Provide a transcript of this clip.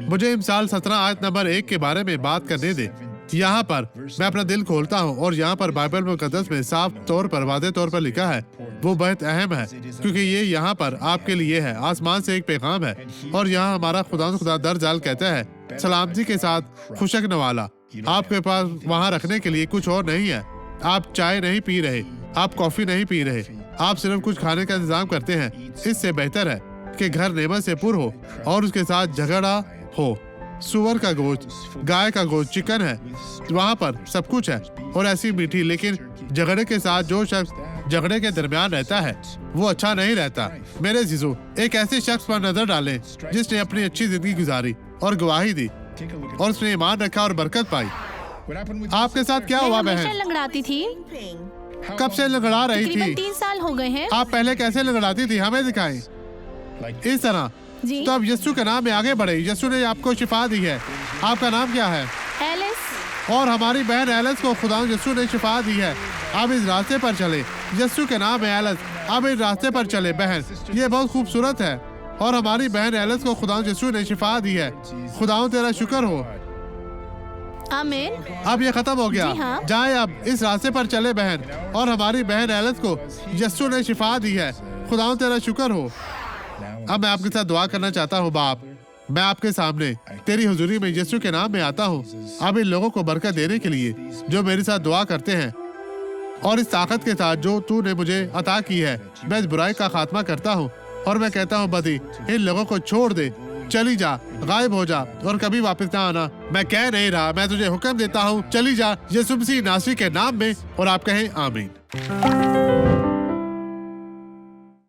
मुझे इमसाल 17 आयत नंबर 1 के बारे में बात करने दे। यहाँ पर मैं अपना दिल खोलता हूँ और यहाँ पर बाइबल मुकद्दस में साफ तौर पर वादे तौर पर लिखा है। वो बहुत अहम है क्योंकि ये यहाँ पर आपके लिए है। आसमान से एक पैगाम है और यहाँ हमारा खुदा दर जाल कहता है, सलामती के साथ खुशक नवाला। आपके पास वहाँ रखने के लिए कुछ और नहीं है। आप चाय नहीं पी रहे, आप कॉफी नहीं पी रहे, आप सिर्फ कुछ खाने का इंतजाम करते हैं। इससे बेहतर है कि घर नेमत से पुर हो और उसके साथ झगड़ा हो। सुअर का गोश्त, गाय का गोश्त, चिकन है, वहाँ पर सब कुछ है और ऐसी मीठी। लेकिन झगड़े के साथ जो शख्स झगड़े के दरमियान रहता है वो अच्छा नहीं रहता। मेरे जीजो, एक ऐसे शख्स पर नजर डालें जिसने अपनी अच्छी जिंदगी गुजारी और गवाही दी और उसने ईमान रखा और बरकत पाई। आपके साथ क्या हुआ मैं बहन? हमेशा लंगड़ाती थी। कब से लंगड़ा रही तकरीबन थी? 3 साल हो गए हैं। आप पहले कैसे लंगड़ाती थी? हमें दिखाएं। इस तरह जी। तो अब यीशु के नाम में आगे बढ़े। यीशु ने आपको शिफा दी है। आपका नाम क्या है? एलिस। और हमारी बहन एलिस को खुदा यीशु ने शिफा दी है। अब इस रास्ते पर चले। यीशु के नाम है एलिस। अब इस रास्ते पर चले बहन, ये बहुत खूबसूरत है। और हमारी बहन एलिस को खुदा यीशु ने शिफा दी है। खुदा तेरा शुक्र हो। आमीन। अब ये खत्म हो गया। जी हाँ। जाए अब इस रास्ते पर चले बहन, और हमारी बहन एलिस को यीशु ने शिफा दी है। खुदा तेरा शुक्र हो। अब मैं आपके साथ दुआ करना चाहता हूँ। बाप, मैं आपके सामने तेरी हुजूरी में यीशु के नाम में आता हूँ। अब इन लोगों को बरकत देने के लिए जो मेरे साथ दुआ करते हैं, और इस ताकत के साथ जो तूने मुझे अता की है, मैं इस बुराई का खात्मा करता हूँ और मैं कहता हूँ बदी इन लोगों को छोड़ दे, चली जा, गायब हो जा और कभी वापस ना आना। मैं कह नहीं रहा, मैं तुझे हुक्म देता हूँ, चली जा यीशु मसीह नासरी के नाम में। और आप कहें आमीन।